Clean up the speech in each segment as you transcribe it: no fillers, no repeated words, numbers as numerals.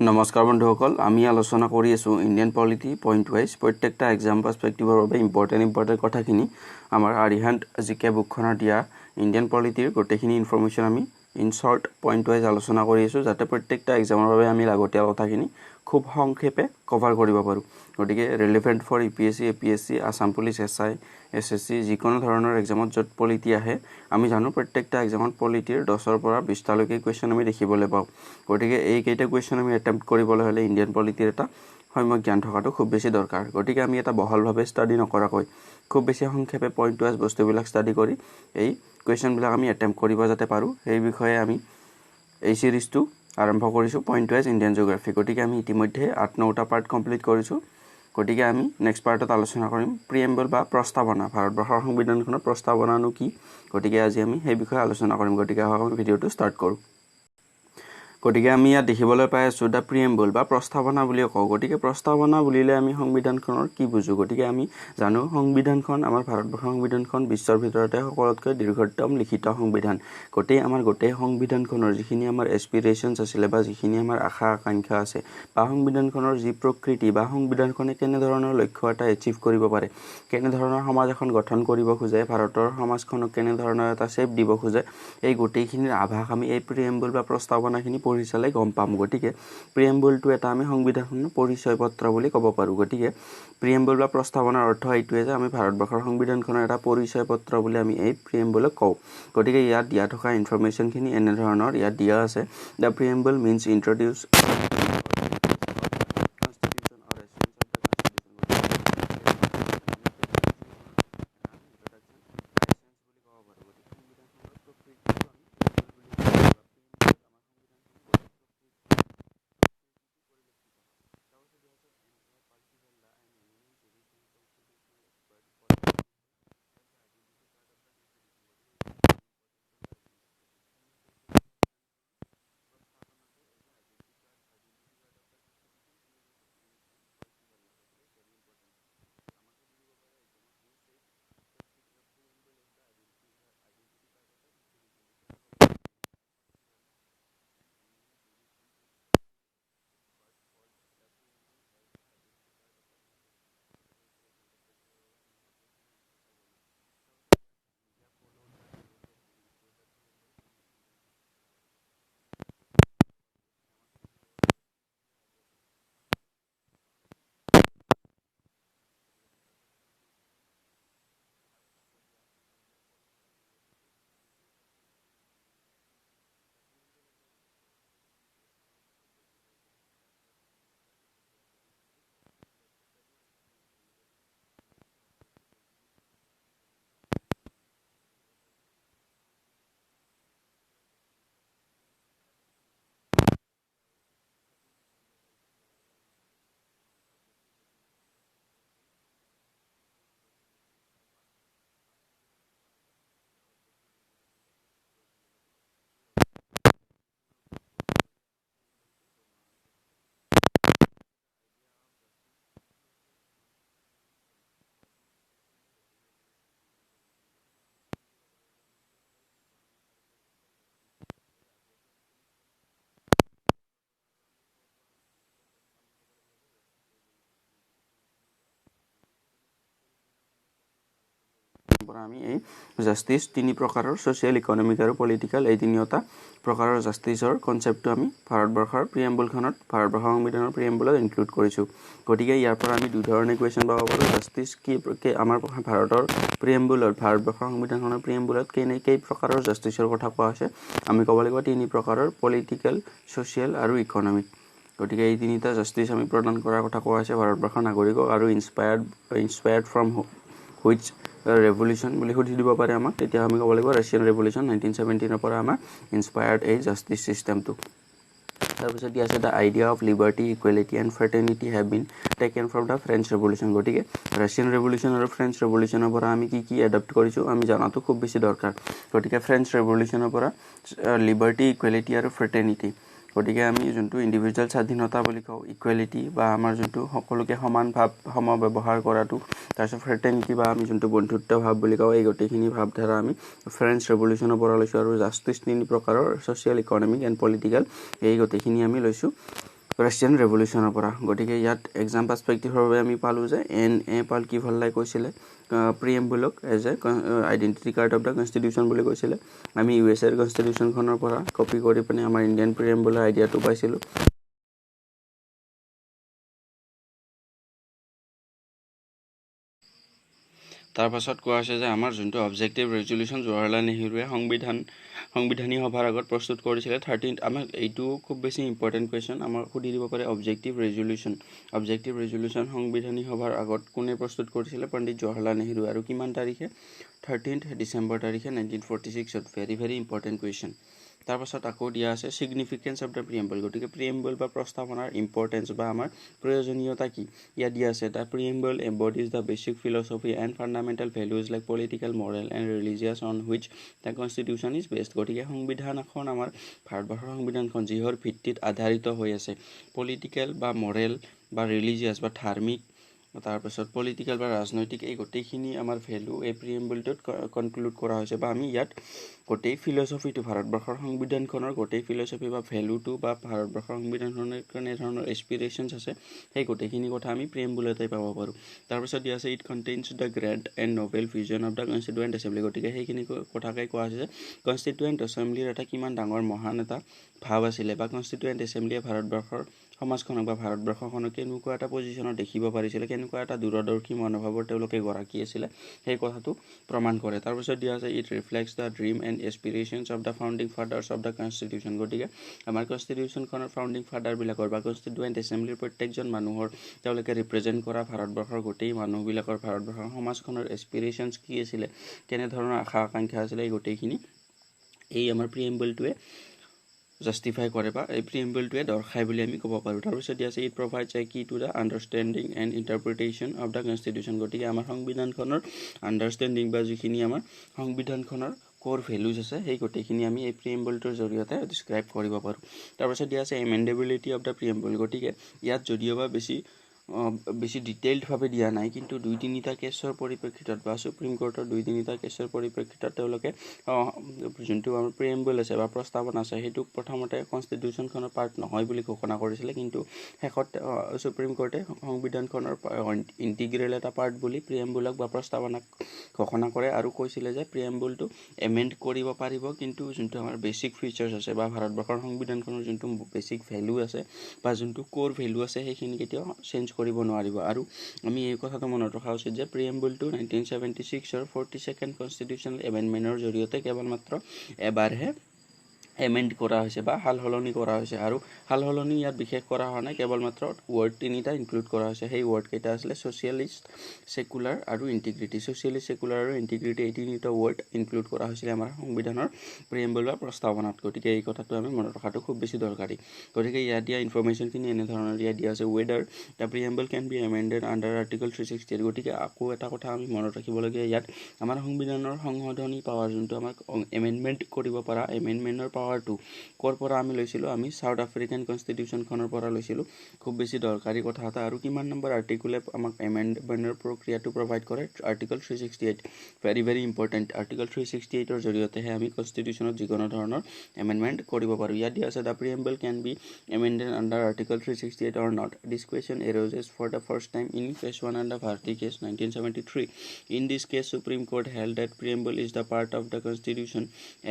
নমস্কাৰ বন্ধুসকল, আমি আলোচনা কৰি আছোঁ ইণ্ডিয়ান পলিটি পইণ্ট ৱাইজ প্ৰত্যেকটা এক্সাম পাৰ্সপেক্টিভৰ বাবে ইম্পৰ্টেণ্ট কথাখিনি আমাৰ আৰিহান্ট জিকে বুকখনৰ দিয়া ইণ্ডিয়ান পলিটিৰ গোটেইখিনি ইনফৰমেশ্যন আমি ইন শৰ্ট পইণ্ট ৱাইজ আলোচনা কৰি আছোঁ, যাতে প্ৰত্যেকটা এক্সামৰ বাবে আমি লাগতিয়াল কথাখিনি খুব সংক্ষেপে কভাৰ কৰিব পাৰোঁ। গতিকে relevant for UPSC, APSC, Assam police, SI, SSC যিকোনো ধৰণৰ এক্সামত য'ত পলিটি আহে, আমি জানো প্ৰত্যেকটা এক্সামত পলিটিৰ 10ৰ পৰা 20টালৈকে কুৱেশ্যন আমি দেখিবলৈ পাওঁ। গতিকে এইকেইটা কুৱেশ্যন আমি এটেম্প্ট কৰিবলৈ হ'লে ইণ্ডিয়ান পলিটিৰ এটা সম্যক জ্ঞান থকাটো খুব বেছি দৰকাৰ। গতিকে আমি এটা বহলভাৱে ষ্টাডি নকৰাকৈ খুব বেছি সংক্ষেপে পইণ্ট ৱাইজ বস্তুবিলাক ষ্টাডি কৰি এই কুৱেশ্যনবিলাক আমি এটেম্প্ট কৰিব যাতে পাৰোঁ, সেই বিষয়ে আমি এই চিৰিজটো আৰম্ভ কৰিছোঁ পইণ্ট ৱাইজ ইণ্ডিয়ান জিঅ'গ্ৰাফি। গতিকে আমি ইতিমধ্যে 8-9টা পাৰ্ট কমপ্লিট কৰিছোঁ। গতিকে আমি নেক্সট পাৰ্টত আলোচনা কৰিম প্ৰিএম্বল বা প্ৰস্তাৱনা, ভাৰতবৰ্ষৰ সংবিধানখনৰ প্ৰস্তাৱনানো কি। গতিকে আজি আমি সেই বিষয়ে আলোচনা কৰিম। গতিকে আহক আমি ভিডিঅ'টো ষ্টাৰ্ট কৰোঁ। গতিকে আমি ইয়াত দেখিবলৈ পাই আছোঁ দ্য প্ৰিএম্বল বা প্ৰস্তাৱনা বুলিও কওঁ। গতিকে প্ৰস্তাৱনা বুলিলে আমি সংবিধানখনৰ কি বুজোঁ? গতিকে আমি জানো সংবিধানখন, আমাৰ ভাৰতবৰ্ষৰ সংবিধানখন বিশ্বৰ ভিতৰতে সকলোতকৈ দীৰ্ঘতম লিখিত সংবিধান। গোটেই সংবিধানখনৰ যিখিনি আমাৰ এছপিৰেশ্যনছ আছিলে বা যিখিনি আমাৰ আশা আকাংক্ষা আছে, বা সংবিধানখনৰ যি প্ৰকৃতি বা সংবিধানখনে কেনেধৰণৰ লক্ষ্য এটা এচিভ কৰিব পাৰে, কেনেধৰণৰ সমাজ এখন গঠন কৰিব খোজে, ভাৰতৰ সমাজখনক কেনেধৰণৰ এটা শ্বেপ দিব খোজে, এই গোটেইখিনিৰ আভাস আমি এই প্ৰিএম্বল বা প্ৰস্তাৱনাখিনি পঢ়ি চালে গম পাম। গতিকে প্ৰিএম্বলটো এটা আমি সংবিধানখনৰ পৰিচয় পত্ৰ বুলি ক'ব পাৰোঁ। গতিকে প্ৰিএম্বল বা প্ৰস্তাৱনাৰ অৰ্থ এইটোৱে যে আমি ভাৰতবৰ্ষৰ সংবিধানখনৰ এটা পৰিচয় পত্ৰ বুলি আমি এই প্ৰিএম্বলক কওঁ। গতিকে ইয়াত দিয়া থকা ইনফৰমেশ্যনখিনি এনেধৰণৰ ইয়াত দিয়া আছে। দ্য প্ৰিএম্বল মিনছ ইন্ট্ৰডিউচ পৰা আমি এই জাষ্টিছ তিনি প্ৰকাৰৰ ছ'চিয়েল, ইকনমিক আৰু পলিটিকেল, এই তিনিওটা প্ৰকাৰৰ জাষ্টিছৰ কনচেপ্টটো আমি ভাৰতবৰ্ষৰ প্ৰিএম্বলখনত, ভাৰতবৰ্ষৰ সংবিধানৰ প্ৰিএম্বলত ইনক্লুড কৰিছোঁ। গতিকে ইয়াৰ পৰা আমি দুধৰণে কুৱেশ্যন পাব পাৰোঁ। জাষ্টিছ কি, আমাৰ ভাৰতৰ প্ৰিএম্বলত, ভাৰতবৰ্ষৰ সংবিধানখনৰ প্ৰিএম্বলত কেই প্ৰকাৰৰ জাষ্টিছৰ কথা কোৱা হৈছে, আমি ক'ব লাগিব তিনি প্ৰকাৰৰ, পলিটিকেল, ছ'চিয়েল আৰু ইকনমিক। গতিকে এই তিনিটা জাষ্টিছ আমি প্ৰদান কৰাৰ কথা কোৱা হৈছে ভাৰতবৰ্ষৰ নাগৰিকক। আৰু ইনস্পায়াৰ্ড ফ্ৰম হুইচ ৰেভলিউশ্যন বুলি সুধি দিব পাৰে আমাক, তেতিয়া আমি ক'ব লাগিব ৰাছিয়ান ৰেভলিউশ্যন 1917 পৰা আমাৰ ইনস্পায়াৰ্ড এই জাষ্টিছ চিষ্টেমটো। তাৰপিছত দিয়া আছে the idea of liberty, equality and fraternity have been taken from the French revolution. গতিকে ৰাছিয়ান ৰেভলিউশ্যন আৰু ফ্ৰেঞ্চ ৰেভলিউশ্যনৰ পৰা আমি কি এডপ্ট কৰিছোঁ আমি জনাটো খুব বেছি দৰকাৰ। গতিকে ফ্ৰেঞ্চ ৰেভলিউশ্যনৰ পৰা লিবাৰ্টি, ইকুৱেলিটি আৰু ফ্ৰেটাৰ্নিটি, গতিকে আমি যোনটো ইণ্ডিভিজুৱেল স্বাধীনতা বুলি কওঁ, ইকুৱেলিটি বা আমাৰ যোনটো সকলোকে সমান ভাৱ, সমব্যৱহাৰ কৰাটো, তাৰপিছত ফ্ৰেটাৰ্নিটি বা আমি যোনটো বন্ধুত্ব ভাৱ বুলি কওঁ, এই গোটেইখিনি ভাৱধাৰা আমি ফ্ৰেঞ্চ ৰেভলিউশ্যনৰ পৰা লৈছোঁ। আৰু জাষ্টিছ তিনি প্ৰকাৰৰ, ছ'চিয়েল, ইকনমিক এণ্ড পলিটিকেল, এই গোটেইখিনি আমি লৈছোঁ ৰাছিয়ান ৰেভলিউশ্যনৰ পৰা গতিকে ইয়াত এক্সাম পাৰ্সপেক্টিভৰ বাবে আমি পালোঁ যে এ পাল কি ভাল লাই কৈছিলে প্ৰিএম্বুলক as a identity card of the constitution বুলি কৈছিলে আমি ইউএছএৰ কনষ্টিটিউশ্যনখনৰ পৰা কপি কৰি পিনে আমাৰ ইণ্ডিয়ান প্ৰিএম্বুলৰ আইডিয়াটো পাইছিলোঁ তাৰ পাছত কোৱা হৈছে যে আমাৰ যোনটো অবজেক্টিভ ৰেজলিউশ্যন জৱাহৰলাল নেহৰুৱে সংবিধানী সভাৰ আগত প্ৰস্তুত কৰিছিলে 13 আমাৰ এইটো খুব বেছি ইম্পৰ্টেণ্ট কুৱেশ্যন আমাৰ সুধি দিব পাৰে অবজেক্টিভ ৰেজলিউশ্যন সংবিধানী সভাৰ আগত কোনে প্ৰস্তুত কৰিছিলে পণ্ডিত জৱাহৰলাল নেহৰু আৰু কিমান তাৰিখে 13 ডিসেম্বৰ তাৰিখে 1946 ভেৰি ইম্পৰ্টেণ্ট কুৱেশ্যন তাৰ পাছত আকৌ দিয়া আছে সিগনিফিকেন্স অফ দ্য প্ৰিএম্বল গতিকে প্ৰিএম্বল বা প্ৰস্তাৱনাৰ ইম্পৰ্টেন্স বা আমাৰ প্ৰয়োজনীয়তা কি ইয়া দিয়া আছে the preamble embodies the basic philosophy and fundamental values like political moral and religious on which the constitution is based গতিকে সংবিধান এখন আমাৰ ভাৰতবৰ্ষৰ সংবিধানখন যিহৰ ভিত্তিত আধাৰিত হৈ আছে পলিটিকেল বা মৰেল বা ৰিলিজিয়াছ বা ধাৰ্মিক তাৰপাছত পলিটিকেল বা ৰাজনৈতিক এই গোটেইখিনি আমাৰ ভেলু এই প্ৰিএম্বলটোত কনক্লুড কৰা হৈছে বা আমি ইয়াত গোটেই ফিলসফিটো ভাৰতবৰ্ষৰ সংবিধানখনৰ গোটেই ফিলসফি বা ভেলুটো বা ভাৰতবৰ্ষৰ সংবিধানখনৰ কেনে ধৰণৰ এস্পিৰেশ্যনছ আছে সেই গোটেইখিনি কথা আমি প্ৰিএম্বলতে পাব পাৰোঁ তাৰপিছত দিয়া আছে it contains the grand and noble vision of the constituent assembly গতিকে সেইখিনি কথাকে কোৱা হৈছে যে কনষ্টিটুৱেণ্ট এছেম্বলিৰ এটা কিমান ডাঙৰ মহান এটা ভাৱ আছিলে বা কনষ্টিটুৱেণ্ট এছেম্বলিয়ে ভাৰতবৰ্ষৰ সমাজখনক বা ভাৰতবৰ্ষখনক কেনেকুৱা এটা পজিশ্যনত দেখিব পাৰিছিলে কেনেকুৱা এটা দূৰদৰ্শী মনোভাৱৰ তেওঁলোকে গৰাকী আছিলে সেই কথাটো প্ৰমাণ কৰে তাৰপিছত দিয়া আছে it reflects the dream and aspirations of the founding fathers of the constitution গতিকে আমাৰ কনষ্টিটিউশ্যনখনৰ ফাউণ্ডিং ফাদাৰবিলাকৰ বা কনষ্টিটুৱেণ্ট এছেম্বলিৰ প্ৰত্যেকজন মানুহৰ তেওঁলোকে ৰিপ্ৰেজেণ্ট কৰা ভাৰতবৰ্ষৰ গোটেই মানুহবিলাকৰ ভাৰতবৰ্ষৰ সমাজখনৰ এস্পিৰেশ্যনছ কি আছিলে কেনেধৰণৰ আশা আকাংক্ষা আছিলে এই গোটেইখিনি এই আমাৰ প্ৰিএম্বলটোৱে জাষ্টিফাই কৰে বা এই প্ৰিএম্বলটোৱে দৰ্শায় বুলি আমি ক'ব পাৰোঁ তাৰপিছত দিয়া আছে ইট প্ৰভাইডছ এ কি to the understanding and interpretation of the constitution গতিকে আমাৰ সংবিধানখনৰ আণ্ডাৰষ্টেণ্ডিং বা যিখিনি আমাৰ সংবিধানখনৰ কোৰ ভেলুজ আছে সেই গোটেইখিনি আমি এই প্ৰিএম্বলটোৰ জৰিয়তে ডিছক্ৰাইব কৰিব পাৰোঁ তাৰপিছত দিয়া আছে এমেণ্ডেবিলিটি অফ দ্য প্ৰিএম্বল গতিকে ইয়াত যদিওবা বেছি ডিটেইলডভাৱে দিয়া নাই কিন্তু 2-3টা কেছৰ পৰিপ্ৰেক্ষিতত বা সুপ্ৰিম কোৰ্টৰ 2-3টা কেছৰ পৰিপ্ৰেক্ষিতত তেওঁলোকে যোনটো আমাৰ প্ৰিএম্বল আছে বা প্ৰস্তাৱনা আছে সেইটো প্ৰথমতে কনষ্টিটিউশ্যনখনৰ পাৰ্ট নহয় বুলি ঘোষণা কৰিছিলে কিন্তু শেষত সুপ্ৰিম কোৰ্টে সংবিধানখনৰ ইণ্টিগ্ৰেল এটা পাৰ্ট বুলি প্ৰিএম্বলক বা প্ৰস্তাৱনাক ঘোষণা কৰে আৰু কৈছিলে যে প্ৰিএম্বলটো এমেণ্ড কৰিব পাৰিব কিন্তু যোনটো আমাৰ বেছিক ফিচাৰ্ছ আছে বা ভাৰতবৰ্ষৰ সংবিধানখনৰ যোনটো বেছিক ভেলু আছে বা যোনটো কোৰ ভেলু আছে সেইখিনি কেতিয়াও চেঞ্জ কৰিব নোৱাৰিব আৰু আমি এই কথাটো মনত ৰখা উচিত যে প্ৰিএম্বলটো 1976 42nd কনষ্টিটিউশ্যনেল এমেণ্ডমেণ্টৰ জৰিয়তে কেৱল মাত্ৰ এবাৰহে এমেণ্ড কৰা হৈছে বা সাল সলনি কৰা হৈছে আৰু সাল সলনি ইয়াত বিশেষ কৰা হোৱা নাই কেৱল মাত্ৰ ৱৰ্ড 3টা ইনক্লুড কৰা হৈছে সেই ৱৰ্ড কেইটা আছিলে ছ'চিয়েলিষ্ট সেকুলাৰ আৰু ইণ্টিগ্ৰিটি ছ'চিয়েলিষ্ট সেকুলাৰ আৰু ইণ্টিগ্ৰিটি এই 3টা ৱৰ্ড ইনক্লুড কৰা হৈছিলে আমাৰ সংবিধানৰ প্ৰিএম্বল বা প্ৰস্তাৱনাত গতিকে এই কথাটো আমি মনত ৰখাটো খুব বেছি দৰকাৰী গতিকে ইয়াত দিয়া ইনফৰমেশ্যনখিনি এনেধৰণৰ ইয়াত দিয়া আছে whether the preamble can be amended under article 368 গতিকে আকৌ এটা কথা আমি মনত ৰাখিবলগীয়া ইয়াত আমাৰ সংবিধানৰ সংশোধনী পাৱাৰ যোনটো আমাক এমেণ্ডমেণ্ট কৰিব পৰা এমেণ্ডমেণ্টৰ পাৱাৰটো ক'ৰ পৰা আমি লৈছিলোঁ আমি সাউথ আফ্ৰিকান কনষ্টিটিউশ্যনখনৰ পৰা লৈছিলোঁ খুব বেছি দৰকাৰী কথা এটা আৰু কিমান নম্বৰ আৰ্টিকুলে আমাক এমেণ্ডমেণ্টৰ প্ৰক্ৰিয়াটো প্ৰভাইড কৰে আৰ্টিকল 368 ভেৰি ইম্পৰ্টেণ্ট আৰ্টিকল 368ৰ জৰিয়তেহে আমি কনষ্টিটিউশ্যনত যিকোনো ধৰণৰ এমেণ্ডমেণ্ট কৰিব পাৰোঁ ইয়াত দিয়া আছে the preamble can be amended under article 368 or not this question arises for the first time in case 1 and the Bharti case 1973 in this case Supreme Court held that preamble is the part of the constitution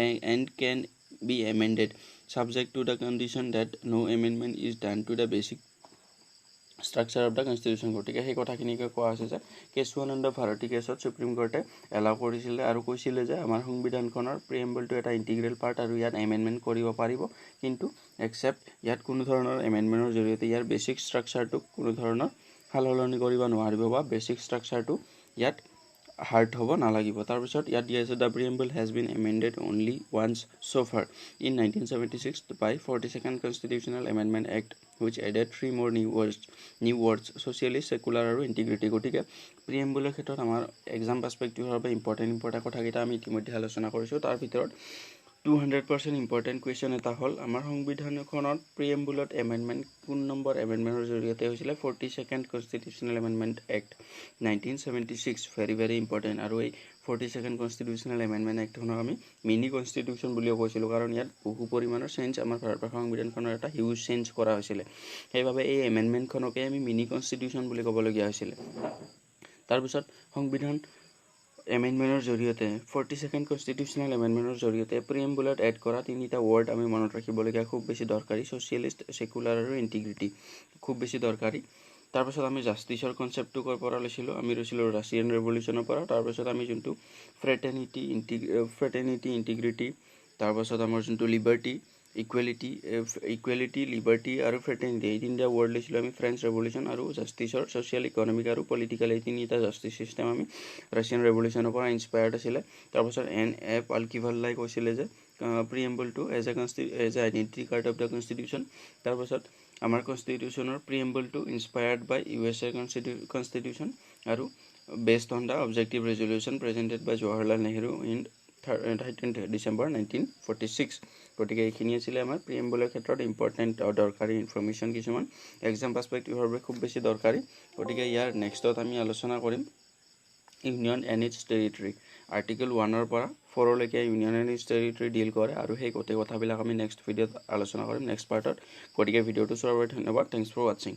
and can be amended subject to the condition that no amendment is done to the basic structure of the constitution গতিকে সেই কথাখিনিকে কোৱা হৈছে যে case 1 and the Bharti কেছত supreme কোৰ্টে allow কৰিছিলে আৰু কৈছিলে যে আমাৰ সংবিধানখনৰ প্ৰিএম্বলটো এটা ইণ্টিগ্ৰেল পাৰ্ট আৰু ইয়াত এমেণ্ডমেণ্ট কৰিব পাৰিব কিন্তু এক্সেপ্ট ইয়াত কোনো ধৰণৰ এমেণ্ডমেণ্টৰ জৰিয়তে ইয়াৰ বেছিক ষ্ট্ৰাকচাৰটোক কোনো ধৰণৰ সাল সলনি কৰিব নোৱাৰিব বা বেছিক ষ্ট্ৰাকচাৰটো ইয়াত হাৰ্ড হ'ব নালাগিব তাৰপিছত ইয়াত দিয়া আছে the preamble has been amended only once so far in 1976 by 42nd Constitutional Amendment Act which added 3 more new words socialist secular আৰু integrity গতিকে প্ৰিএম্বলৰ ক্ষেত্ৰত আমাৰ এক্সাম পাৰ্সপেক্টিভৰ বাবে ইম্পৰ্টেণ্ট কথাকেইটা আমি ইতিমধ্যে আলোচনা কৰিছোঁ তাৰ ভিতৰত 200% ইম্পৰ্টেণ্ট কুৱেশ্যন এটা হ'ল আমাৰ সংবিধানখনত প্ৰিএম্বলত এমেণ্ডমেণ্ট কোন নম্বৰ এমেণ্ডমেণ্টৰ জৰিয়তে হৈছিলে 42nd constitutional amendment act 1976 very important আৰু এই 42nd কনষ্টিটিউচনেল এমেণ্ডমেণ্ট এক্টখনক আমি মিনি কনষ্টিটিউশ্যন বুলিও কৈছিলোঁ, কাৰণ ইয়াত বহু পৰিমাণৰ চেঞ্জ আমাৰ ভাৰতবৰ্ষৰ সংবিধানখনৰ এটা হিউজ চেঞ্জ কৰা হৈছিলে। সেইবাবে এই এমেণ্ডমেণ্টখনকে আমি মিনি কনষ্টিটিউশ্যন বুলি ক'বলগীয়া হৈছিলে। তাৰপিছত সংবিধান এমেণ্ডমেণ্টৰ জৰিয়তে 42nd কনষ্টিটিউচনেল এমেণ্ডমেণ্টৰ জৰিয়তে প্ৰিএম্বুলত এড কৰা 3টা ৱৰ্ড আমি মনত ৰাখিবলগীয়া খুব বেছি দৰকাৰী। ছ'চিয়েলিষ্ট, ছেকুলাৰ আৰু ইণ্টিগ্ৰিটি খুব বেছি দৰকাৰী। তাৰপিছত আমি জাষ্টিছৰ কনচেপ্টটো ক'ৰ পৰা লৈছিলোঁ, আমি লৈছিলোঁ ৰাছিয়ান ৰেভলিউশ্যনৰ পৰা। তাৰপিছত আমি যোনটো ফ্ৰেটাৰ্নিটি, ইণ্টিগ্ৰিটি, তাৰপাছত আমাৰ যোনটো লিবাৰ্টি, ইকুৱেলিটি, লিবাৰ্টি আৰু ফ্ৰেটাৰ্নিটি, এই 3টা ৱৰ্ড লৈছিলোঁ আমি ফ্ৰেঞ্চ ৰেভলিউশ্যন আৰু জাষ্টিছৰ ছ'চিয়েল, ইকনমিক আৰু পলিটিকেল, এই 3টা জাষ্টিছ ছিষ্টেম আমি ৰাছিয়ান ৰেভলিউশ্যনৰ পৰা ইনস্পায়াৰ্ড আছিলে। তাৰপাছত N.A. পালকিভাল্লাই কৈছিলে যে প্ৰিএম্বলটো as a identity card of the constitution. তাৰপাছত আমাৰ কনষ্টিটিউশ্যনৰ প্ৰিএম্বলটো ইনস্পায়াৰ্ড বাই USA কনষ্টিটিউশ্যন আৰু based on the objective resolution presented by Jawaharlal Nehru in 13 December 1946। গতিকে এইখিনি আছিলে আমাৰ প্ৰিএম্বলৰ ক্ষেত্ৰত ইম্পৰ্টেণ্ট দৰকাৰী ইনফৰ্মেশ্যন কিছুমান, এক্সাম পাৰ্চপেক্টিভৰ বাবে খুব বেছি দৰকাৰী। গতিকে ইয়াৰ নেক্সটত আমি আলোচনা কৰিম union and its territory. Article 1 পৰা 4 লৈকে union and its territory deal কৰে, আৰু সেই গোটেই কথাবিলাক আমি নেক্সট ভিডিঅ'ত আলোচনা কৰিম, নেক্সট পাৰ্টত। গতিকে ভিডিঅ'টো চোৱাৰ বাবে ধন্যবাদ। থেংকছ ফৰ ৱাচিং।